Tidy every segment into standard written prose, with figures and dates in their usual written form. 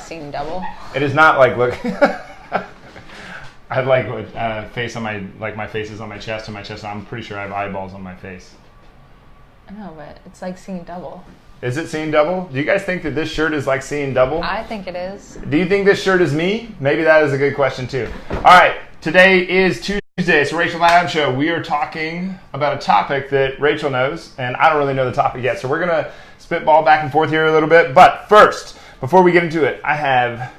seeing double. It is not like look. I have like face on my face is on my chest, and my chest. I'm pretty sure I have eyeballs on my face. I know, but it's like seeing double. Is it seeing double? Do you guys think that this shirt is like seeing double? I think it is. Do you think this shirt is me? Maybe that is a good question too. All right, today is Tuesday. It's the Rachel and Adam Show. We are talking about a topic that Rachel knows, and I don't really know the topic yet. So we're going to spitball back and forth here a little bit. But first, before we get into it, I have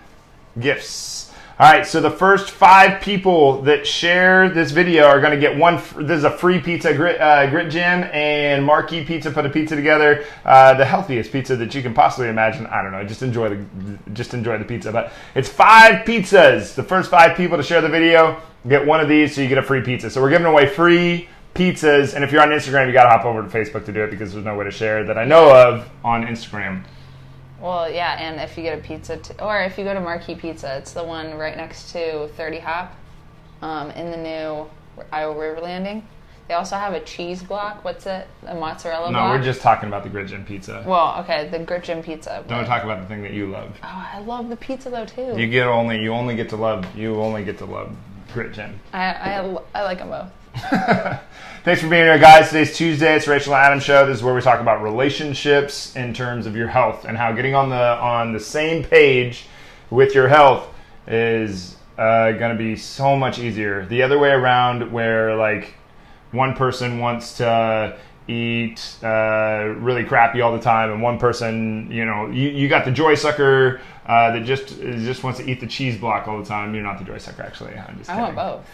gifts. All right, so the first 5 people that share this video are going to get one. This is a free pizza. Grit Gym and Marquee Pizza put a pizza together, the healthiest pizza that you can possibly imagine. I don't know, just enjoy the pizza. But it's 5 pizzas. The first 5 people to share the video get one of these, so you get a free pizza. So we're giving away free pizzas, and if you're on Instagram, you got to hop over to Facebook to do it because there's no way to share that I know of on Instagram. Well, yeah, and if you get a pizza, or if you go to Marquee Pizza, it's the one right next to 30 Hop in the new Iowa River Landing. They also have a cheese block. What's it? A mozzarella block? No, we're just talking about the Grit Gym pizza. Well, okay, the Grit Gym pizza. Don't talk about the thing that you love. Oh, I love the pizza though too. You only get to love Grit Gym. I like them both. Thanks for being here, guys. Today's Tuesday. It's Rachel and Adam Show. This is where we talk about relationships in terms of your health and how getting on the same page with your health is going to be so much easier. The other way around, where like one person wants to eat really crappy all the time, and one person, you got the joy sucker that just wants to eat the cheese block all the time. You're not the joy sucker, actually. I'm just kidding. I want both.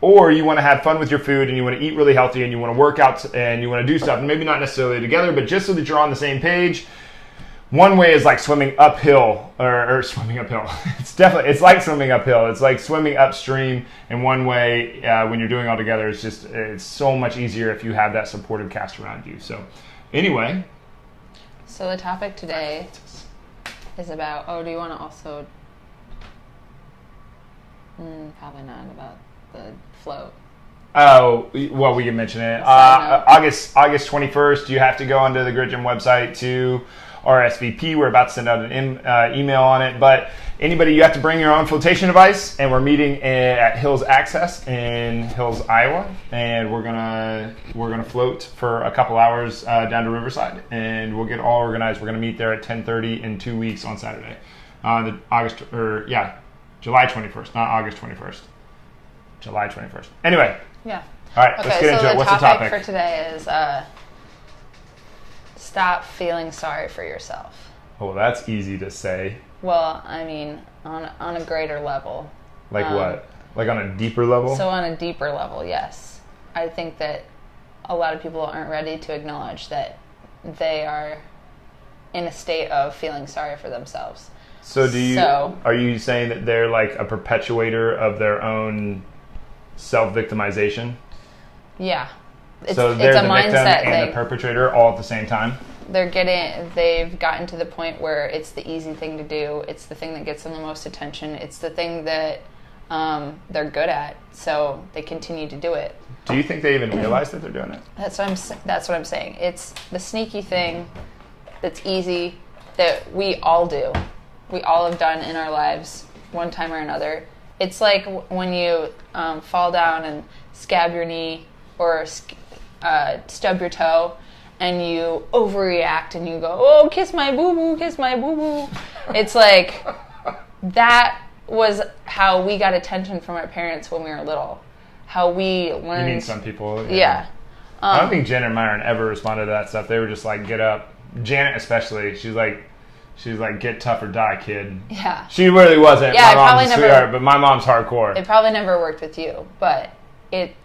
Or you want to have fun with your food and you want to eat really healthy and you want to work out and you want to do stuff, and maybe not necessarily together, but just so that you're on the same page. One way is like swimming uphill or swimming uphill. It's like swimming uphill. It's like swimming upstream. And one way, when you're doing it all together, it's so much easier if you have that supportive cast around you. So anyway. So the topic today is about, do you want to also... probably not about the float. Oh, well, we can mention it. August 21st, you have to go onto the Grit Gym website to RSVP. We're about to send out an email on it. But anybody, you have to bring your own flotation device, and we're meeting at Hills Access in Hills, Iowa, and we're gonna float for a couple hours down to Riverside, and we'll get all organized. We're gonna meet there at 10:30 in 2 weeks on Saturday, July 21st, not August 21st. July 21st. Anyway. Yeah. All right, let's get into it. What's the topic? For today is stop feeling sorry for yourself. Oh, that's easy to say. Well, I mean, on a greater level. Like what? Like on a deeper level? So on a deeper level, yes. I think that a lot of people aren't ready to acknowledge that they are in a state of feeling sorry for themselves. So are you saying that they're like a perpetuator of their own self-victimization? Yeah. So they're it's a the mindset victim and thing. the perpetrator all at the same time? They've gotten to the point where it's the easy thing to do. It's the thing that gets them the most attention. It's the thing that they're good at. So they continue to do it. Do you think they even realize that they're doing it? That's what I'm saying. It's the sneaky thing that's easy that we all do. We all have done in our lives one time or another. It's like when you fall down and scab your knee or stub your toe and you overreact and you go, oh, kiss my boo-boo, kiss my boo-boo. It's like that was how we got attention from our parents when we were little. How we learned. You mean some people? Yeah. I don't think Jen and Myron ever responded to that stuff. They were just like, get up. Janet especially, she's like, get tough or die, kid. Yeah. She really wasn't. Yeah, my mom's a sweetheart, but my mom's hardcore. It probably never worked with you, but it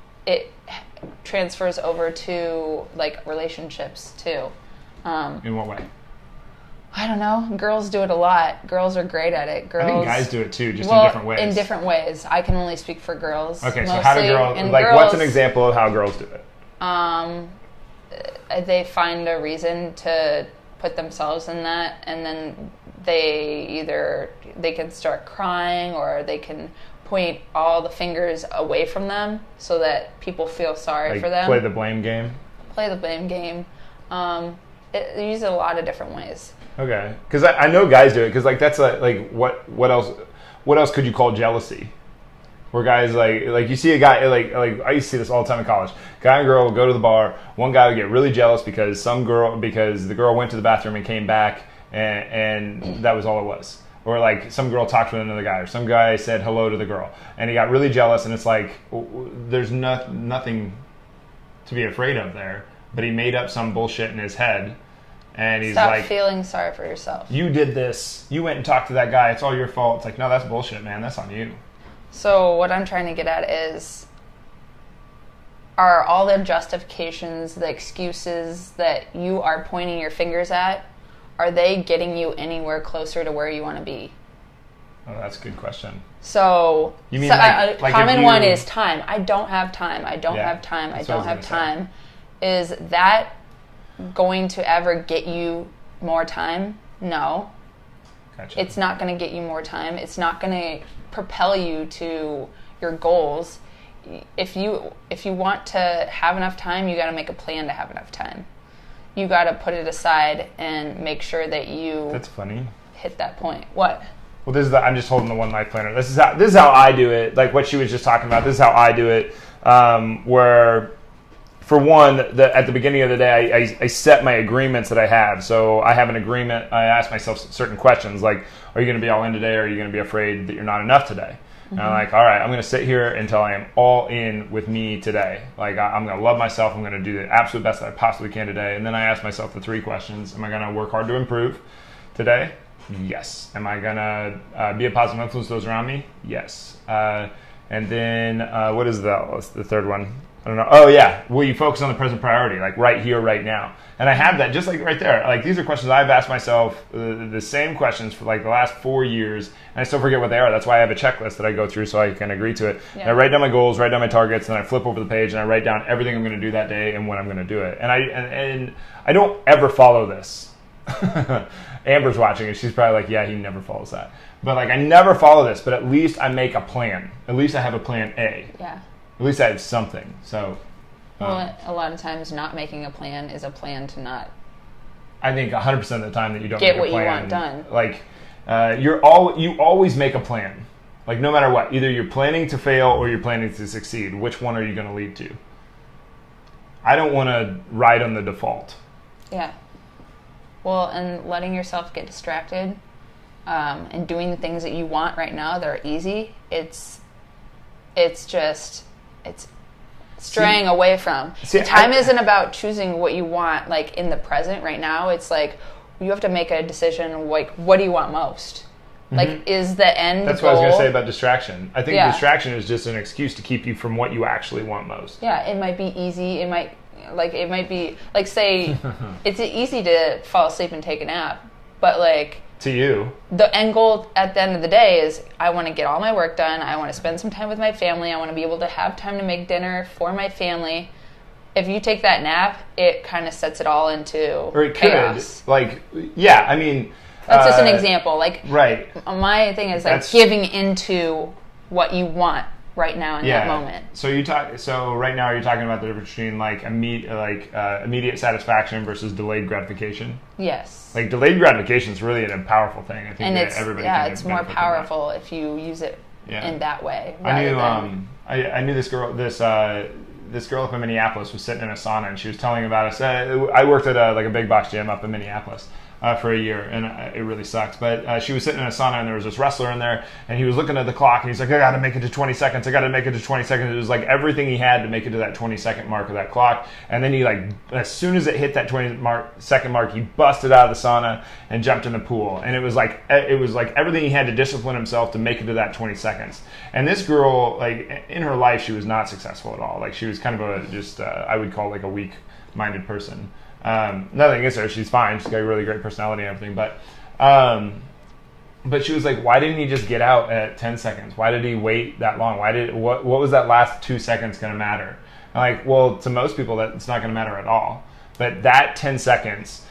transfers over to like relationships too. In what way? I don't know. Girls do it a lot. Girls are great at it. I think guys do it too, just in different ways. In different ways. I can only speak for girls. Okay, so how do girls, what's an example of how girls do it? They find a reason to put themselves in that, and then they can start crying, or they can point all the fingers away from them so that people feel sorry for them. Play the blame game? Play the blame game. It uses a lot of different ways. Okay, because I know guys do it. Because like that's like what else could you call jealousy? Where guys like you see a guy like I used to see this all the time in college. Guy and girl will go to the bar. One guy would get really jealous because the girl went to the bathroom and came back and that was all it was. Or like some girl talked with another guy, or some guy said hello to the girl, and he got really jealous. And it's like there's nothing to be afraid of there, but he made up some bullshit in his head, and he's Stop like, feeling sorry for yourself. you did this. You went and talked to that guy. It's all your fault. It's like, no, that's bullshit, man. That's on you. So what I'm trying to get at is, are all the justifications, the excuses that you are pointing your fingers at, are they getting you anywhere closer to where you want to be? Oh, that's a good question. So, You mean a like common if one you- is time. I don't have time. I don't Yeah, have time. I that's what I don't was have gonna say. time. Is that going to ever get you more time? No. Gotcha. It's not going to get you more time. It's not going to propel you to your goals. If you want to have enough time, you got to make a plan to have enough time. You got to put it aside and make sure that you That's funny. hit that point. What? Well, I'm just holding the one life planner. This is how I do it. Like what she was just talking about. This is how I do it. Where, for one, at the beginning of the day, I set my agreements that I have. So I have an agreement. I ask myself certain questions like, are you going to be all in today, or are you going to be afraid that you're not enough today? And I'm like, all right, I'm going to sit here until I am all in with me today. Like, I'm going to love myself. I'm going to do the absolute best that I possibly can today. And then I ask myself the 3 questions. Am I going to work hard to improve today? Yes. Am I going to be a positive influence to those around me? Yes. And then what is what's the third one? I don't know. Oh, yeah. Will you focus on the present priority, like right here, right now? And I have that just like right there. Like these are questions I've asked myself the same questions for like the last 4 years, and I still forget what they are. That's why I have a checklist that I go through so I can agree to it. Yeah. And I write down my goals, write down my targets, and I flip over the page and I write down everything I'm going to do that day and when I'm going to do it. And I don't ever follow this. Amber's watching and she's probably like, yeah, he never follows that. But like I never follow this, but at least I make a plan. At least I have a plan A. Yeah. At least I have something. So, Well, a lot of times not making a plan is a plan to not I think 100% of the time that you don't get make a what you plan, want done. like you always make a plan. Like no matter what, either you're planning to fail or you're planning to succeed. Which one are you going to lead to? I don't want to ride on the default. Yeah. Well, and letting yourself get distracted and doing the things that you want right now that are easy, it's straying away from. Time isn't about choosing what you want, like, in the present right now. It's like, you have to make a decision, like, what do you want most? Like, is the end That's goal... what I was going to say about distraction. I think Yeah. distraction is just an excuse to keep you from what you actually want most. Yeah, it might be easy. It might be, like, say, it's easy to fall asleep and take a nap, but, like... To you. The end goal at the end of the day is I want to get all my work done. I want to spend some time with my family. I want to be able to have time to make dinner for my family. If you take that nap, it kind of sets it all into Or it chaos. could. Like, yeah, I mean... That's just an example. Like, Right. my thing is, like, That's- giving into what you want right now in that moment. So right now you're talking about the difference between like immediate satisfaction versus delayed gratification. Yes. Like delayed gratification is really a powerful thing. I think And that it's, everybody yeah, can it's more benefit from that. powerful if you use it Yeah. in that way. I knew rather than- I knew this girl this girl up in Minneapolis was sitting in a sauna and she was telling about us. I worked at a big box gym up in Minneapolis for a year, and it really sucked. But she was sitting in a sauna, and there was this wrestler in there, and he was looking at the clock, and he's like, I got to make it to 20 seconds. I got to make it to 20 seconds. It was like everything he had to make it to that 20-second mark of that clock. And then he, like, as soon as it hit that 20-second mark, he busted out of the sauna and jumped in the pool. And it was like everything he had to discipline himself to make it to that 20 seconds. And this girl, like, in her life, she was not successful at all. Like, she was kind of I would call like a weak-minded person. Nothing against her, she's fine, she's got a really great personality and everything, but she was like, why didn't he just get out at 10 seconds? Why did he wait that long? What was that last 2 seconds going to matter? I'm like, well, to most people it's not going to matter at all, but that 10 seconds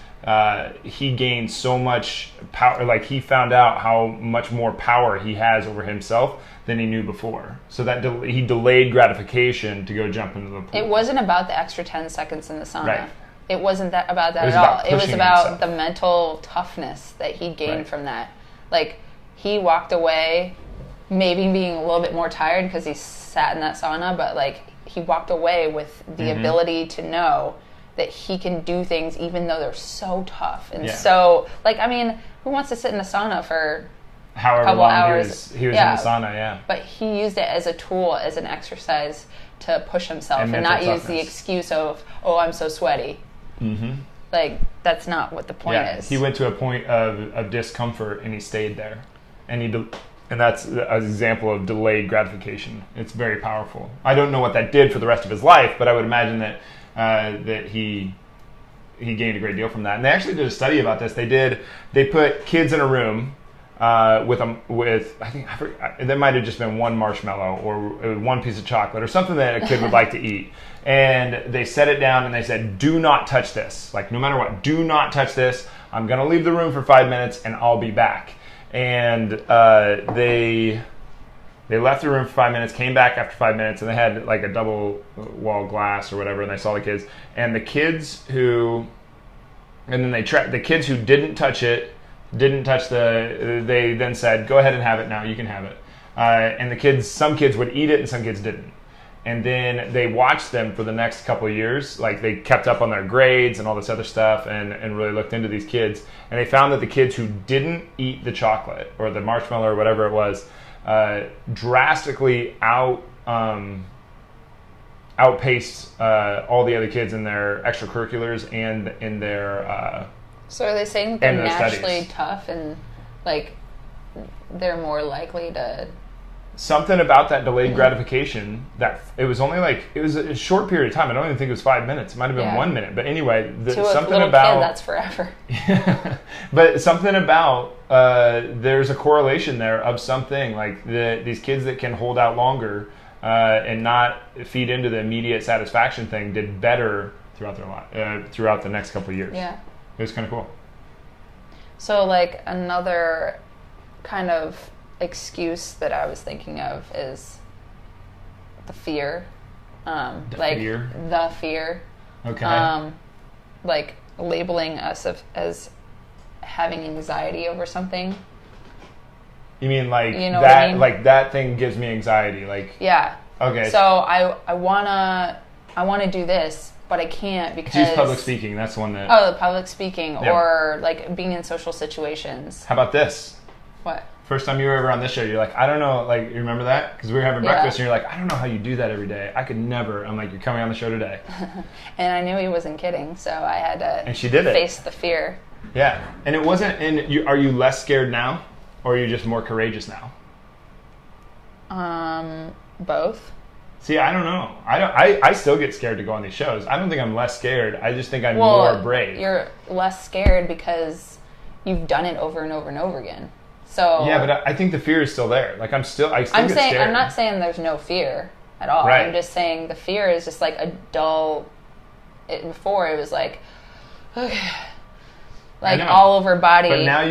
he gained so much power. Like, he found out how much more power he has over himself than he knew before. So that he delayed gratification to go jump into the pool. It wasn't about the extra 10 seconds in the sauna. Right. it wasn't that about that It was at all. about It was pushing about himself. the mental toughness that he gained Right. from that. Like, he walked away maybe being a little bit more tired because he sat in that sauna, but like, he walked away with the Mm-hmm. ability to know that he can do things even though they're so tough and Yeah. so, like, I mean, who wants to sit in a sauna for However couple long hours. he was Yeah. in the sauna, yeah. But he used it as a tool, as an exercise to push himself And and mental not use the toughness. excuse of, oh, I'm so sweaty. Mm-hmm. Like, that's not what the point Yeah, is. he went to a point of discomfort and he stayed there, and and that's an example of delayed gratification. It's very powerful. I don't know what that did for the rest of his life, but I would imagine that that he gained a great deal from that. And they actually did a study about this. They put kids in a room with I think there might have just been one marshmallow or one piece of chocolate or something that a kid would like to eat. And they set it down and they said, do not touch this. Like, no matter what, do not touch this. I'm going to leave the room for 5 minutes and I'll be back. And they left the room for 5 minutes, came back after 5 minutes, and they had like a double wall glass or whatever, and they saw the kids. And the kids who, and then they tracked the kids who didn't touch it, they then said, go ahead and have it now, you can have it. And some kids would eat it and some kids didn't. And then they watched them for the next couple of years. Like, they kept up on their grades and all this other stuff and really looked into these kids. And they found that the kids who didn't eat the chocolate or the marshmallow or whatever it was drastically outpaced all the other kids in their extracurriculars and in their... So are they saying that they're and their naturally studies. tough and, like, they're more likely to... Something about that delayed gratification, that it was only like, it was a short period of time. I don't even think it was 5 minutes. It might have been Yeah. 1 minute. But anyway, To a something little about... kid, that's forever. But something about, there's a correlation there of something. Like, these kids that can hold out longer and not feed into the immediate satisfaction thing did better throughout their life, throughout the next couple of years. Yeah. It was kind of cool. So, like, another kind of excuse that I was thinking of is the fear. Fear? The fear. Okay. Like, labeling us as having anxiety over something. You mean like You know that? what I mean? Like, that thing gives me anxiety. Like, Yeah. okay. So I wanna do this, but I can't because use public speaking. That's the one that. Oh, the public speaking, Yeah. or like being in social situations. How about this? What? First time you were ever on this show, you're like, I don't know, like, you remember that? Because we were having Yeah. breakfast, and you're like, I don't know how you do that every day. I could never. I'm like, you're coming on the show today. And I knew he wasn't kidding, so I had to And she did it. face the fear. Yeah. And it wasn't, are you less scared now? Or are you just more courageous now? Both. See, I don't know. I still get scared to go on these shows. I don't think I'm less scared. I just think I'm more brave. You're less scared because you've done it over and over and over again. So Yeah, but I think the fear is still there. Like, I still get saying scared. I'm not saying there's no fear at all. Right. I'm just saying the fear is just like a dull. Before it was like, okay, like know. all over body. But now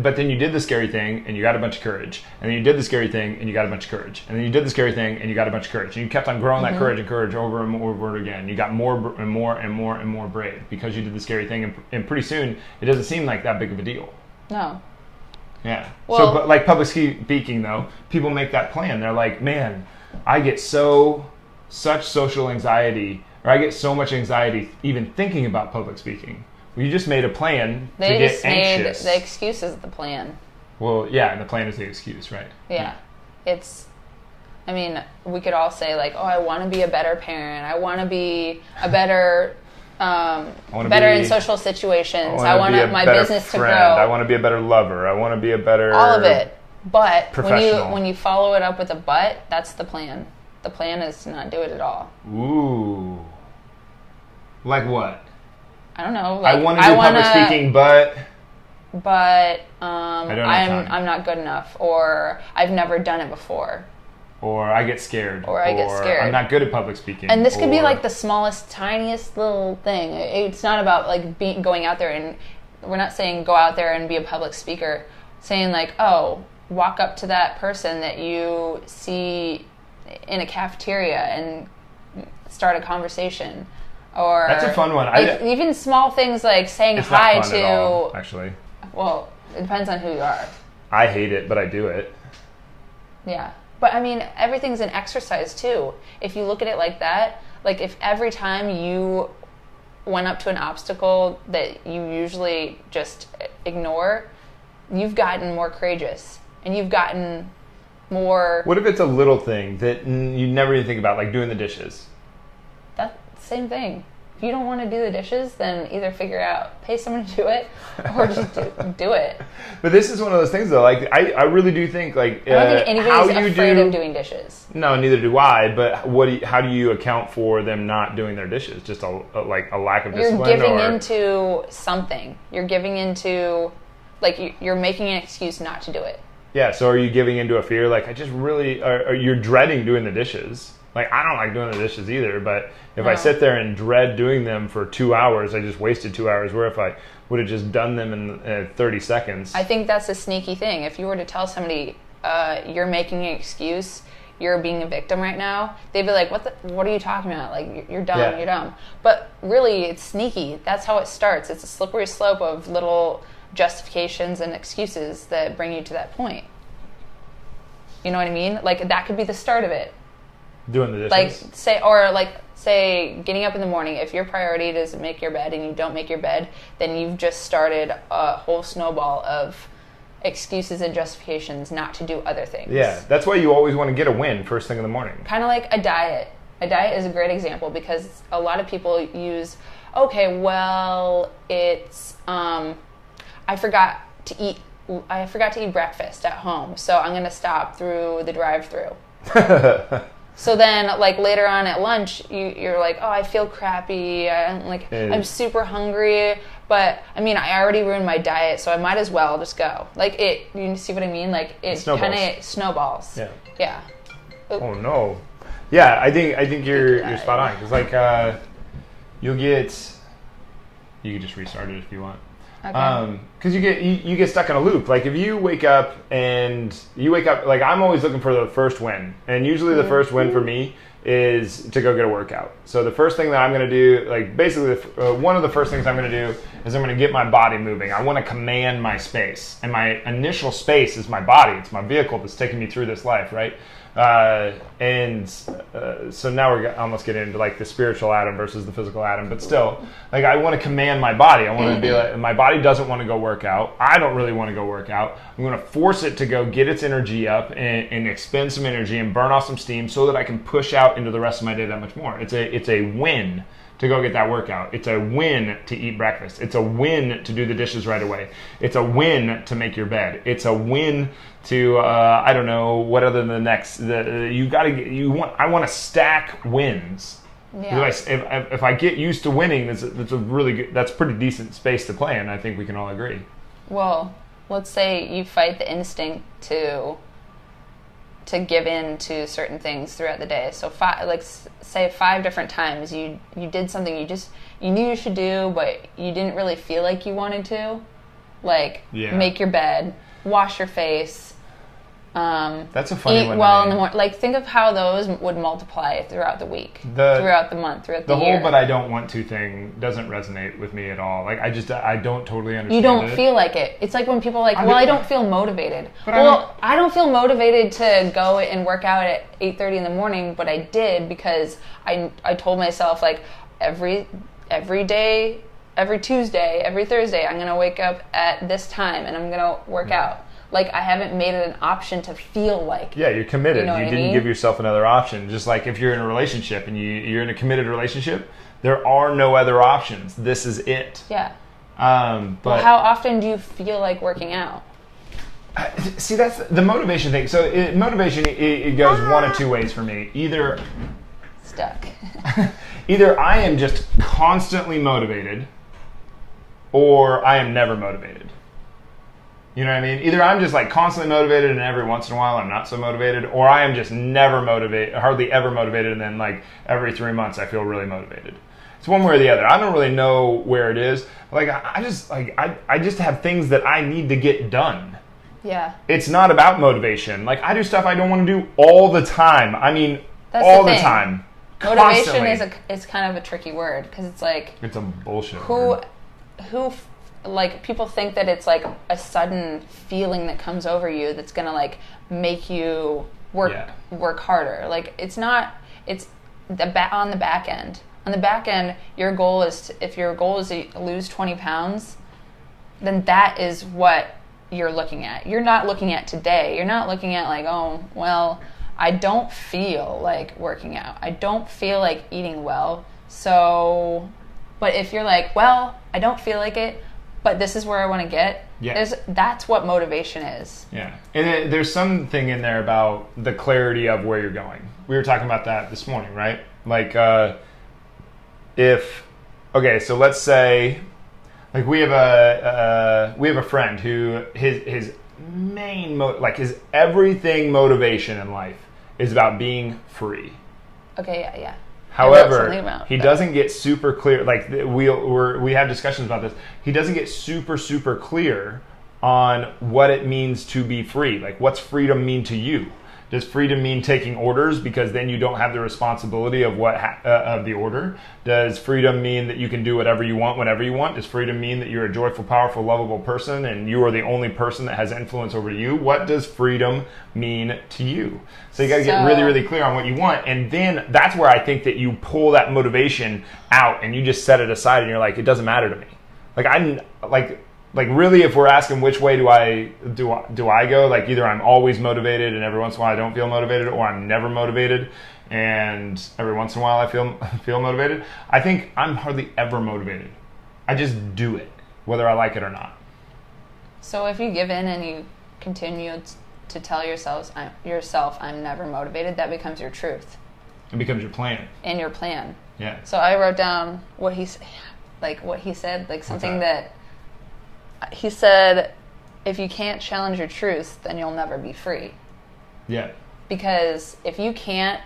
but then you did the scary thing and you got a bunch of courage. And then you did the scary thing and you got a bunch of courage. And then you did the scary thing and you got a bunch of courage. And you kept on growing that courage and courage over and over again. You got more and more and more and more brave because you did the scary thing. And pretty soon, it doesn't seem like that big of a deal. No. Yeah. Well- But like public speaking, though, people make that plan. They're like, man, I get such social anxiety, or I get so much anxiety even thinking about public speaking. Well, you just made a plan They to get just anxious. made the excuse is the plan. Well, yeah, and the plan is the excuse, right? Yeah. I mean, we could all say like, oh, I want to be a better parent. I want to be a better, better in social situations. I want be a my better business friend. to grow. I want to be a better lover. I want to be a better... All of it. But Professional. when you follow it up with a but, that's the plan. The plan is to not do it at all. Ooh. Like what? I don't know. Like, I want to do public speaking, but... But I don't have time. I'm not good enough, or I've never done it before. Or I get scared. Or I get scared. I'm not good at public speaking. And this could be or- like the smallest, tiniest little thing. It's not about like going out there, and we're not saying go out there and be a public speaker. Saying like, oh, walk up to that person that you see in a cafeteria and start a conversation. Or That's a fun one. Like, even small things like saying It's hi not fun to. at all, actually. Well, it depends on who you are. I hate it, but I do it. Yeah. But I mean, everything's an exercise too. If you look at it like that, like if every time you went up to an obstacle that you usually just ignore, you've gotten more courageous and you've gotten more. What if it's a little thing that you never even think about, like doing the dishes? That's the same thing. If you don't want to do the dishes, then either pay someone to do it, or just do it. But this is one of those things, though. Like I really do think, like, I don't think anybody's how you afraid of doing dishes. No, neither do I. But how do you account for them not doing their dishes? Just a lack of discipline. You're giving into something. You're giving into, like, you're making an excuse not to do it. Yeah. So are you giving into a fear? Like, I just really, or you're dreading doing the dishes. Like, I don't like doing the dishes either, but if I sit there and dread doing them for 2 hours, I just wasted 2 hours, where if I would have just done them in 30 seconds. I think that's a sneaky thing. If you were to tell somebody, you're making an excuse, you're being a victim right now, they'd be like, what are you talking about? Like, you're dumb, Yeah. you're dumb. But really, it's sneaky. That's how it starts. It's a slippery slope of little justifications and excuses that bring you to that point. You know what I mean? Like, that could be the start of it. Doing the dishes. Say getting up in the morning. If your priority is to make your bed and you don't make your bed, then you've just started a whole snowball of excuses and justifications not to do other things. Yeah, that's why you always want to get a win first thing in the morning. Kind of like a diet. A diet is a great example because a lot of people use, okay, well, it's I forgot to eat breakfast at home, so I'm going to stop through the drive-thru. So then, like, later on at lunch, you're like, oh, I feel crappy. I'm super hungry. But, I mean, I already ruined my diet, so I might as well just go. Like, you see what I mean? Like, it kind of snowballs. Yeah. Oh, no. Yeah, I think you're spot on. Because, like, you can just restart it if you want. Okay. Because you get stuck in a loop. Like, if you wake up, like, I'm always looking for the first win, and usually the first win for me is to go get a workout. So the first thing that I'm going to do, like, basically one of the first things I'm going to do is I'm going to get my body moving. I want to command my space, and my initial space is my body. It's my vehicle that's taking me through this life, right? So now we're almost getting into, like, the spiritual Adam versus the physical Adam, but still, like, I want to command my body. I want to be like, my body doesn't want to go work out. I don't really want to go work out. I'm going to force it to go get its energy up and expend some energy and burn off some steam so that I can push out into the rest of my day that much more. It's a win to go get that workout. It's a win to eat breakfast. It's a win to do the dishes right away. It's a win to make your bed. It's a win to I don't know what other than the next. I want to stack wins. Yeah. If I get used to winning, that's pretty decent space to play in. I think we can all agree. Well, let's say you fight the instinct to give in to certain things throughout the day. So say 5 different times you did something you knew you should do, but you didn't really feel like you wanted to. Like, make your bed, wash your face. That's a funny eat one. Well in the morning. Like, think of how those would multiply throughout the week, throughout the month, throughout the year. The whole "but I don't want to" thing doesn't resonate with me at all. Like, I don't totally understand. You don't feel like it. It's like when people are like, I don't feel motivated. But I don't feel motivated to go and work out at 8:30 in the morning, but I did because I told myself, like, every day, every Tuesday, every Thursday, I'm going to wake up at this time and I'm going to work out. Like, I haven't made it an option to feel like. Yeah, you're committed. You know what I didn't mean? give yourself another option. Just like if you're in a relationship and you're in a committed relationship, there are no other options. This is it. Yeah. But how often do you feel like working out? See, that's the motivation thing. So motivation, it goes one of two ways for me. Either I am just constantly motivated, or I am never motivated. You know what I mean? Either I'm just, like, constantly motivated and every once in a while I'm not so motivated, or I am just never motivated, hardly ever motivated, and then, like, every 3 months I feel really motivated. It's one way or the other. I don't really know where it is. Like, I just have things that I need to get done. Yeah. It's not about motivation. Like, I do stuff I don't want to do all the time. I mean, That's all the the thing. time. Motivation is kind of a tricky word because it's like it's a bullshit word. Like people think that it's like a sudden feeling that comes over you that's gonna like make you work harder. Like it's not. It's on the back end. On the back end, your goal is if your goal is to lose 20 pounds, then that is what you're looking at. You're not looking at today. You're not looking at like, oh, well, I don't feel like working out. I don't feel like eating well. So, but if you're like, well, I don't feel like it, but this is where I want to get, that's what motivation is. Yeah. And there's something in there about the clarity of where you're going. We were talking about that this morning, right? Like, so let's say, like we have a friend who his main his everything motivation in life is about being free. Okay, yeah. However, he doesn't get super clear. Like we have discussions about this. He doesn't get super clear on what it means to be free. Like, what's freedom mean to you? Does freedom mean taking orders because then you don't have the responsibility of of the order? Does freedom mean that you can do whatever you want whenever you want? Does freedom mean that you're a joyful, powerful, lovable person and you are the only person that has influence over you? What does freedom mean to you? So you got to get really, really clear on what you want, and then that's where I think that you pull that motivation out and you just set it aside and you're like, it doesn't matter to me. Like really, if we're asking which way do I go, like either I'm always motivated and every once in a while I don't feel motivated, or I'm never motivated and every once in a while I feel motivated. I think I'm hardly ever motivated. I just do it, whether I like it or not. So if you give in and you continue to tell yourself I'm never motivated, that becomes your truth. It becomes your plan. And your plan. Yeah. So I wrote down what he said, like something that he said, if you can't challenge your truth, then you'll never be free. Yeah. Because if you can't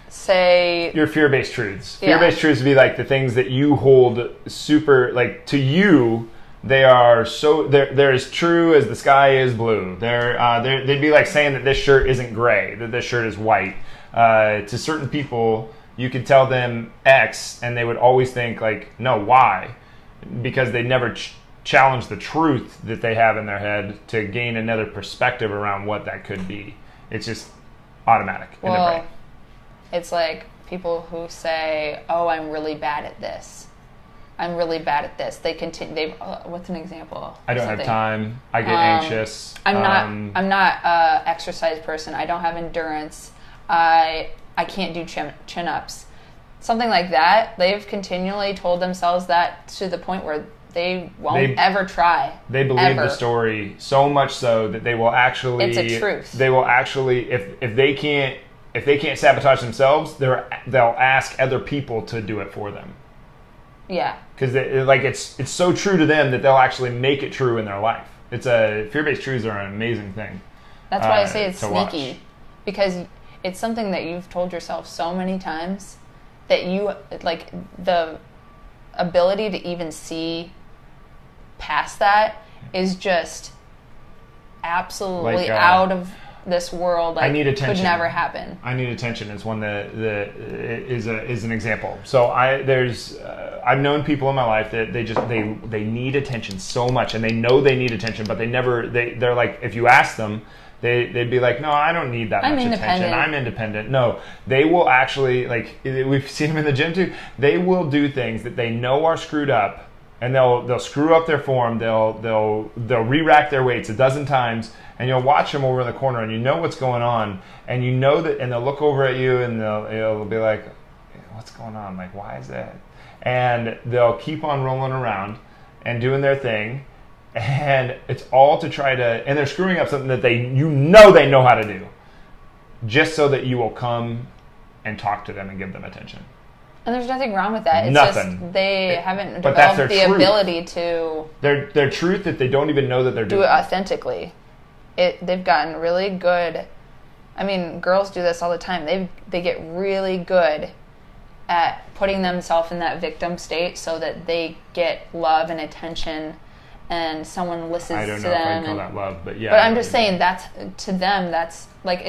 say... Your fear-based truths. Fear-based truths would be like the things that you hold super, like to you, they are so, they're as true as the sky is blue. They'd be like saying that this shirt isn't gray, that this shirt is white. To certain people, you could tell them X and they would always think like, no, Y? Because they never... challenge the truth that they have in their head to gain another perspective around what that could be. It's just automatic in the brain. It's like people who say, "Oh, I'm really bad at this. I'm really bad at this." They continue. What's an example? I don't have time. I get anxious. I'm not a exercise person. I don't have endurance. I can't do chin-ups. Something like that. They've continually told themselves that to the point where they won't ever try. They believe the story so much so that they will actually... It's a truth. They will actually, if they can't sabotage themselves, they'll ask other people to do it for them. Yeah. Because it's so true to them that they'll actually make it true in their life. Fear-based truths are an amazing thing. That's why I say it's sneaky. Watch. Because it's something that you've told yourself so many times that you, like, the ability to even see past that is just absolutely out of this world. Like, I need attention. Could never happen. I need attention is one that is an example. So I've known people in my life that they need attention so much, and they know they need attention, but they're like, if you ask them, they'd be like, no, I don't need that much attention. I'm independent. No, they will actually, like, we've seen them in the gym too. They will do things that they know are screwed up, and they'll screw up their form. They'll re-rack their weights a dozen times, and you'll watch them over in the corner, and you know what's going on, and you know that, and they'll look over at you, and they'll be like, what's going on? Like, why is that? And they'll keep on rolling around and doing their thing. And it's all to try to, and they're screwing up something that they know how to do, just so that you will come and talk to them and give them attention. And there's nothing wrong with that. It's nothing. Just they haven't developed the ability to... Their truth that they don't even know that they're doing. Do it authentically. They've gotten really good. I mean, girls do this all the time. They get really good at putting themselves in that victim state so that they get love and attention and someone listens to them. I don't know if I call that love, but yeah. But I'm just saying that's, to them, that's like,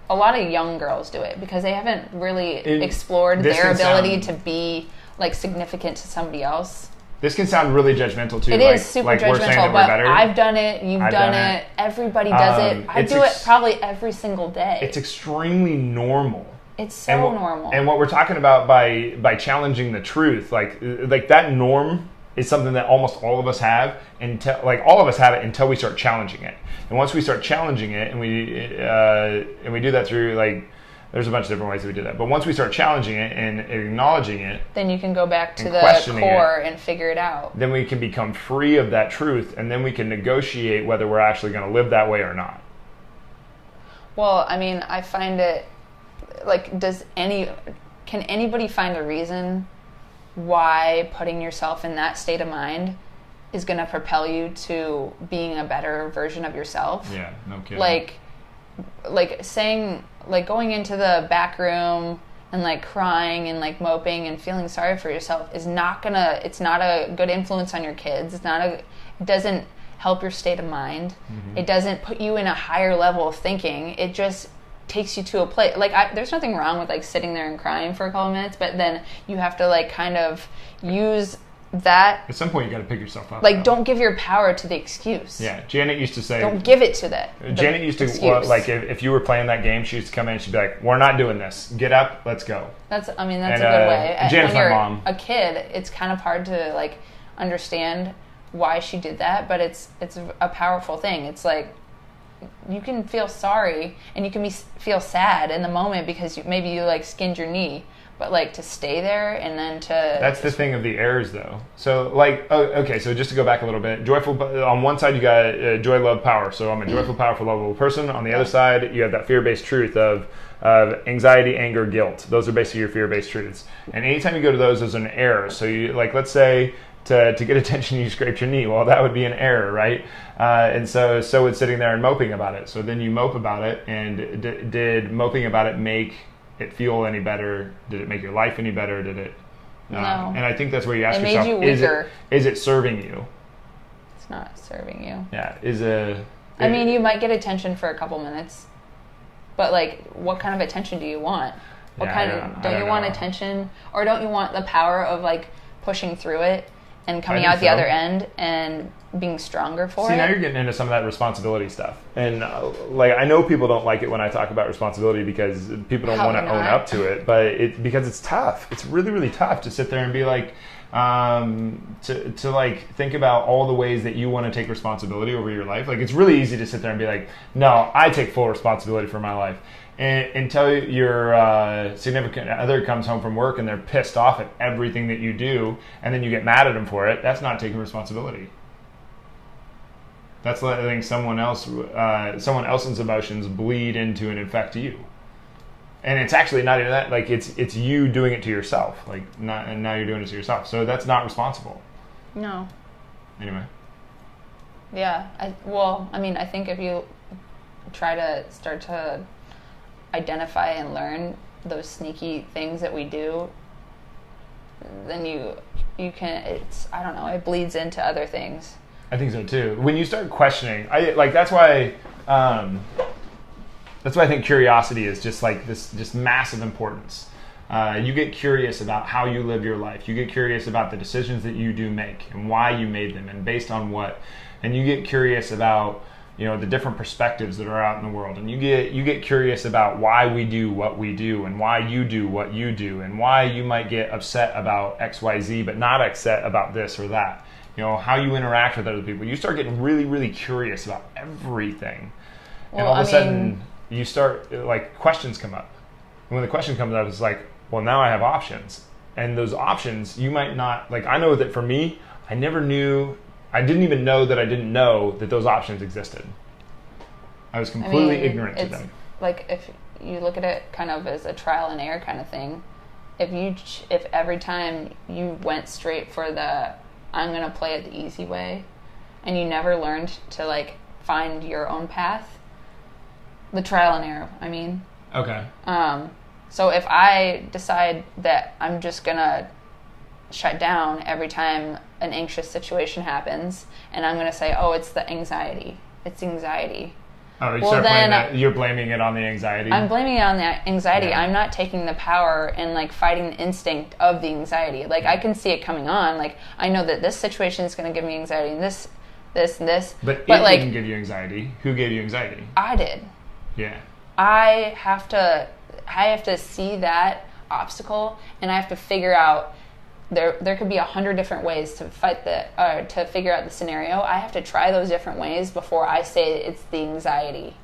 a lot of young girls do it because they haven't really explored this their can ability sound- to be like significant to somebody else. This can sound really judgmental too. It is super we're saying judgmental, that we're but better. I've done it. You've I've done done it. Everybody does it. I it's do it probably every single day. It's extremely normal. It's so normal. And what we're talking about by challenging the truth, like that norm is something that almost all of us have until all of us have it until we start challenging it. And once we start challenging it, and we do that through there's a bunch of different ways that we do that. But once we start challenging it and acknowledging it, then you can go back to and the questioning core and figure it out. then we can become free of that truth, and then we can negotiate whether we're actually going to live that way or not. Well, I mean, I find it can anybody find a reason why putting yourself in that state of mind is going to propel you to being a better version of yourself? Yeah, no kidding. Like saying, like going into the back room and like crying and like moping and feeling sorry for yourself is not gonna, it's not a good influence on your kids. It doesn't help your state of mind. Mm-hmm. It doesn't put you in a higher level of thinking. It just takes you to a place, there's nothing wrong with like sitting there and crying for a couple of minutes, but then you have to like kind of use that. At some point you got to pick yourself up. Don't give your power to the excuse. Yeah, Janet used to say, don't give it to that. Janet used to if you were playing that game, she used to come in and she'd be like, we're not doing this, get up, let's go. That's a good way. Janet's when you're my mom. a kid, it's kind of hard to like understand why she did that, but it's a powerful thing. It's like you can feel sorry and you can feel sad in the moment because maybe you like skinned your knee, but like to stay there and then to... That's the thing of the errors though. So so just to go back a little bit, joyful, on one side you got joy, love, power. So I'm a joyful, powerful, lovable person. On the other side, you have that fear-based truth of anxiety, anger, guilt. Those are basically your fear-based truths. And anytime you go to those are an error. So you let's say to get attention you scraped your knee. Well, that would be an error, right? And so it's sitting there and moping about it. So then you mope about it, and did moping about it make it feel any better? Did it make your life any better? Did it? No. And I think that's where you ask it yourself, made you weaker. Is it serving you? It's not serving you. Yeah. I mean, you might get attention for a couple minutes, but like, what kind of attention do you want? Don't you want attention, or don't you want the power of like pushing through it and coming out the other end and being stronger for it? See, now you're getting into some of that responsibility stuff. And I know people don't like it when I talk about responsibility because people don't want to own up to it, but because it's tough. It's really, really tough to sit there and be like, to like think about all the ways that you want to take responsibility over your life. Like, it's really easy to sit there and be like, no, I take full responsibility for my life. And until your significant other comes home from work and they're pissed off at everything that you do, and then you get mad at them for it, that's not taking responsibility. That's letting someone else's emotions bleed into and infect you. And it's actually not even that. Like, it's you doing it to yourself. And now you're doing it to yourself. So that's not responsible. No. Anyway. Yeah. I think if you try to start to identify and learn those sneaky things that we do, then you can, it bleeds into other things. I think so too. When you start questioning, that's why I think curiosity is just like this, just massive importance. You get curious about how you live your life. You get curious about the decisions that you do make and why you made them and based on what. And you get curious about the different perspectives that are out in the world, and you get curious about why we do what we do, and why you do what you do, and why you might get upset about XYZ, but not upset about this or that. How you interact with other people. You start getting really, really curious about everything, and all of a sudden you start questions come up. And when the question comes up, it's like, well, now I have options, and those options you might not like. I know that for me, I didn't even know that I didn't know that those options existed. I was completely ignorant to them. Like, if you look at it kind of as a trial and error kind of thing, if every time you went straight for the I'm going to play it the easy way, and you never learned to find your own path, the trial and error, Okay. So if I decide that I'm just going to shut down every time an anxious situation happens, and I'm going to say, oh, it's the anxiety. It's anxiety. Oh, you well, start playing then that, you're blaming it on the anxiety. I'm blaming it on the anxiety. Yeah. I'm not taking the power and like fighting the instinct of the anxiety. Like I can see it coming on. Like I know that this situation is going to give me anxiety, and this, and this. But it like didn't give you anxiety. Who gave you anxiety? I did. Yeah. I have to see that obstacle, and I have to figure out. There could be 100 different ways to to figure out the scenario. I have to try those different ways before I say it's the anxiety.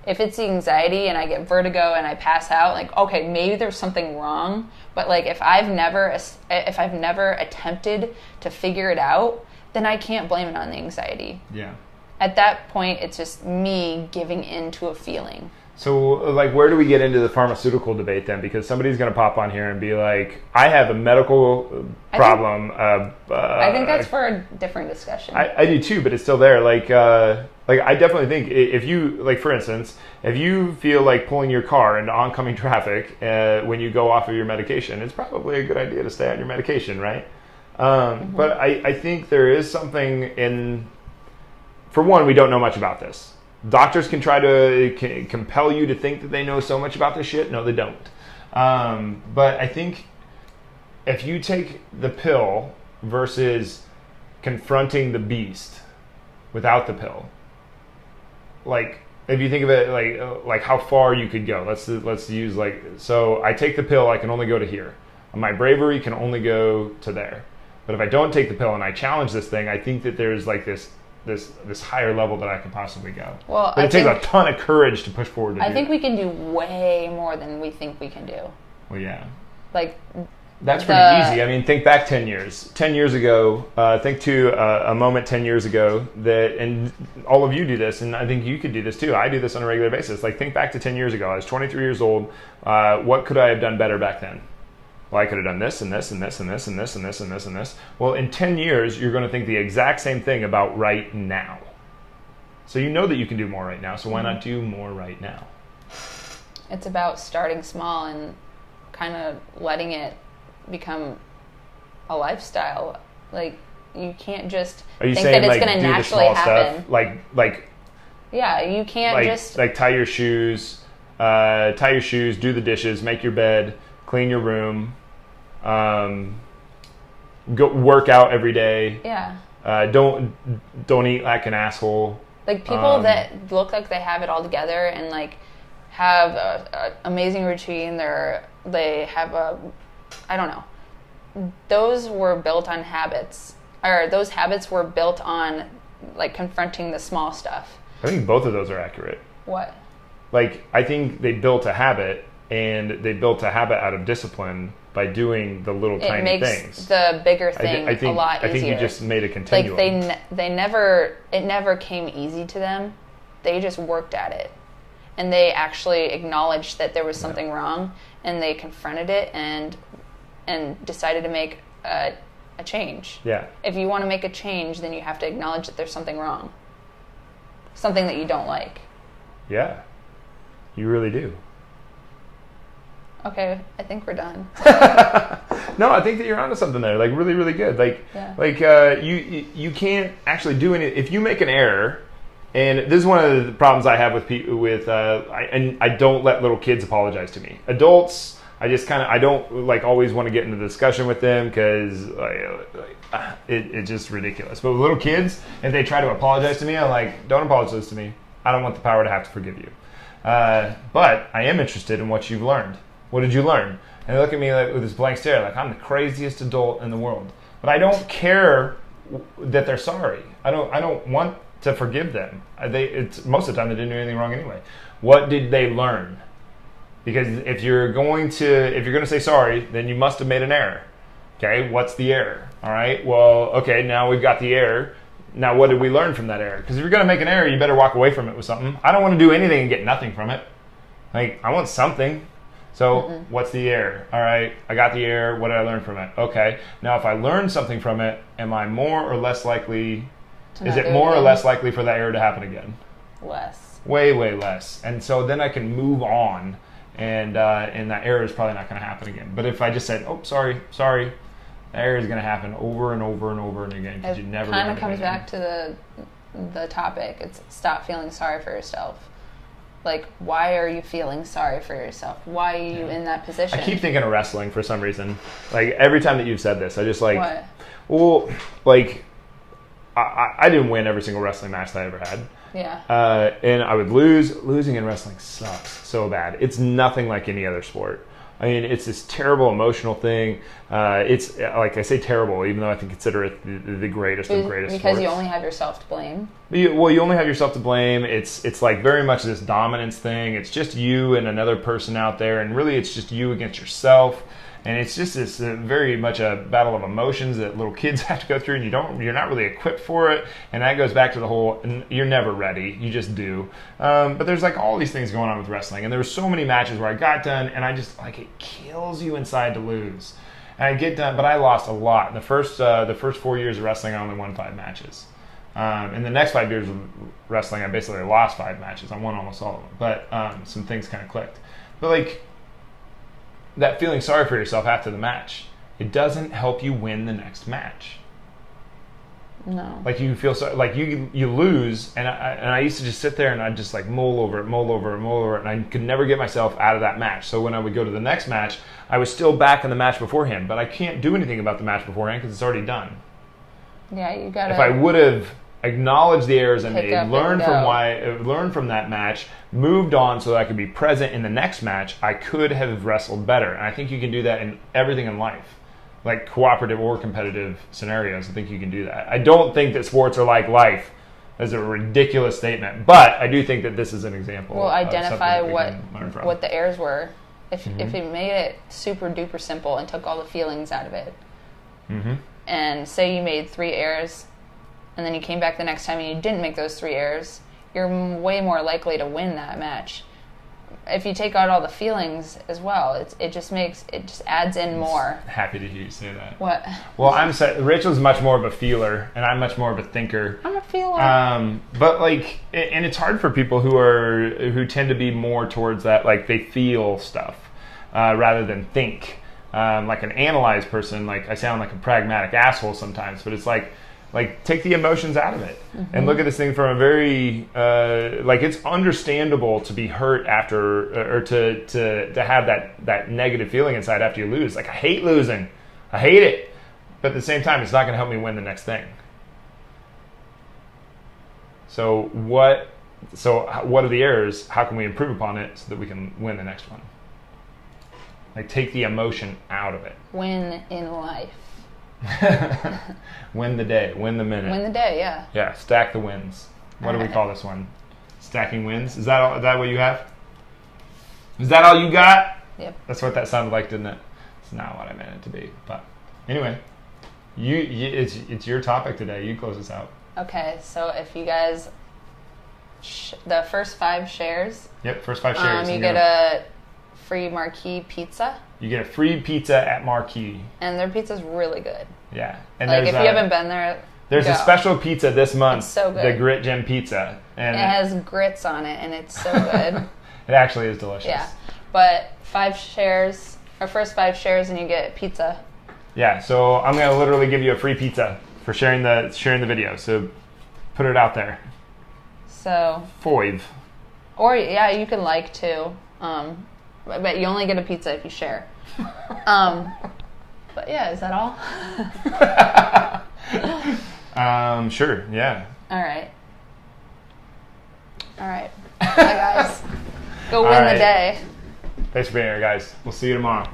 If it's the anxiety and I get vertigo and I pass out, like, okay, maybe there's something wrong. But like, if I've never attempted to figure it out, then I can't blame it on the anxiety. Yeah. At that point, it's just me giving in to a feeling. So, like, where do we get into the pharmaceutical debate then? Because somebody's going to pop on here and be like, I have a medical problem. I think that's for a different discussion. I do too, but it's still there. Like I definitely think if you, like, for instance, if you feel like pulling your car into oncoming traffic when you go off of your medication, it's probably a good idea to stay on your medication, right? But I think there is something in, for one, we don't know much about this. Doctors can try to compel you to think that they know so much about this shit. No, they don't. But I think if you take the pill versus confronting the beast without the pill, like if you think of it like how far you could go. Let's use like, so I take the pill, I can only go to here. My bravery can only go to there. But if I don't take the pill and I challenge this thing, I think that there's like this higher level that I can possibly go. Well, but it takes a ton of courage to push forward to do I think that. we can do way more than we think we can do. Well, yeah. Like, that's pretty easy. I mean, think back 10 years. 10 years ago, think to a moment 10 years ago that, and all of you do this, and I think you could do this too. I do this on a regular basis. Like, think back to 10 years ago. I was 23 years old. What could I have done better back then? Well, I could have done this and this and this and this and this and this and this and this. Well, in 10 years, you're going to think the exact same thing about right now. So you know that you can do more right now, so why not do more right now? It's about starting small and kind of letting it become a lifestyle. Like, you can't just think that it's going to naturally happen. Like yeah, you can't just like tie your shoes, do the dishes, make your bed, clean your room, go work out every day. Yeah. Don't eat like an asshole. Like people that look like they have it all together and like have a amazing routine. They have I don't know. Those were built on habits, or those habits were built on like confronting the small stuff. I think both of those are accurate. What? Like, I think they built a habit, and they built a habit out of discipline by doing the little tiny things. It makes the bigger thing a lot easier. I think you just made a continuum. Like it never came easy to them. They just worked at it. And they actually acknowledged that there was something wrong, and they confronted it and decided to make a change. Yeah. If you want to make a change, then you have to acknowledge that there's something wrong. Something that you don't like. Yeah. You really do. Okay, I think we're done. No, I think that you're onto something there. Like, really, really good. Like, you can't actually do any. If you make an error, and this is one of the problems I have with people. I don't let little kids apologize to me. Adults, I don't like always want to get into the discussion with them because it's just ridiculous. But with little kids, if they try to apologize to me, I'm like, don't apologize to me. I don't want the power to have to forgive you. But I am interested in what you've learned. What did you learn? And they look at me like, with this blank stare, like I'm the craziest adult in the world. But I don't care that they're sorry. I don't want to forgive them. It's most of the time they didn't do anything wrong anyway. What did they learn? Because if you're going to say sorry, then you must have made an error. Okay, what's the error? All right. Well, okay, now we've got the error. Now what did we learn from that error? Because if you're going to make an error, you better walk away from it with something. I don't want to do anything and get nothing from it. Like, I want something. So what's the error? All right, I got the error. What did I learn from it? Okay. Now, if I learn something from it, am I more or less likely? Is it more or less likely for that error to happen again? Less. Way, way less. And so then I can move on, and that error is probably not going to happen again. But if I just said, "Oh, sorry," that error is going to happen over and over and over and again because you never. It kind of comes back to the topic. It's stop feeling sorry for yourself. Like, why are you feeling sorry for yourself? Why are you in that position? I keep thinking of wrestling for some reason. Like, every time that you've said this, I just like, what? well, like, I didn't win every single wrestling match that I ever had. Yeah. And I would lose. Losing in wrestling sucks so bad. It's nothing like any other sport. I mean, it's this terrible emotional thing. It's like I say terrible, even though I can consider it the greatest of greatest because sports. you only have yourself to blame. You only have yourself to blame. It's like very much this dominance thing. It's just you and another person out there, and really it's just you against yourself. And it's just this very much a battle of emotions that little kids have to go through, and you're not really equipped for it. And that goes back to the whole, you're never ready. You just do. But there's like all these things going on with wrestling, and there were so many matches where I got done, and I just like, it kills you inside to lose. And I get done, but I lost a lot. The first 4 years of wrestling, I only won 5 matches. In the next 5 years of wrestling, I basically lost 5 matches. I won almost all of them, but some things kind of clicked. But like, that feeling sorry for yourself after the match, it doesn't help you win the next match. No. Like, you feel so, like you lose, and I used to just sit there and I'd just like mull over it, and I could never get myself out of that match. So when I would go to the next match, I was still back in the match beforehand, but I can't do anything about the match beforehand because it's already done. Yeah, you gotta. If I would have acknowledged the errors I made, learned from that match, moved on so that I could be present in the next match, I could have wrestled better. And I think you can do that in everything in life, like cooperative or competitive scenarios. I think you can do that. I don't think that sports are like life. That's a ridiculous statement, but I do think that this is an example. Well, identify of what the errors were. If it made it super duper simple and took all the feelings out of it, and say you made 3 errors, and then you came back the next time and you didn't make those 3 errors, you're way more likely to win that match. If you take out all the feelings as well, it just adds in more. Happy to hear you say that. What? Well, Rachel's much more of a feeler, and I'm much more of a thinker. I'm a feeler. But like, and it's hard for people who tend to be more towards that, like they feel stuff rather than think. Like an analyzed person, like I sound like a pragmatic asshole sometimes, but it's like take the emotions out of it and look at this thing from a very like, it's understandable to be hurt after, or to have that negative feeling inside after you lose. Like, I hate losing, I hate it, but at the same time, it's not going to help me win the next thing. So what are the errors? How can we improve upon it so that we can win the next one? Like, take the emotion out of it. Win in life. Win the day, win the minute. Win the day, yeah. Yeah, stack the wins. What do we call this one? Stacking wins? Is that what you have? Is that all you got? Yep. That's what that sounded like, didn't it? It's not what I meant it to be. But anyway, it's your topic today. You close us out. Okay, so if you guys, the first 5 shares. Yep, first 5 shares. You get a free Marquee pizza. You get a free pizza at Marquee. And their pizza's really good. Yeah. And like, if you haven't been there, there's a special pizza this month. It's so good. The Grit Gem Pizza. And it has grits on it, and it's so good. It actually is delicious. Yeah. But 5 shares, or first 5 shares, and you get pizza. Yeah, so I'm going to literally give you a free pizza for sharing the video. So put it out there. So. 5. Or, yeah, you can like too. But you only get a pizza if you share. But yeah, is that all? Sure, yeah. All right. Bye, guys. Go win the day. Thanks for being here, guys. We'll see you tomorrow.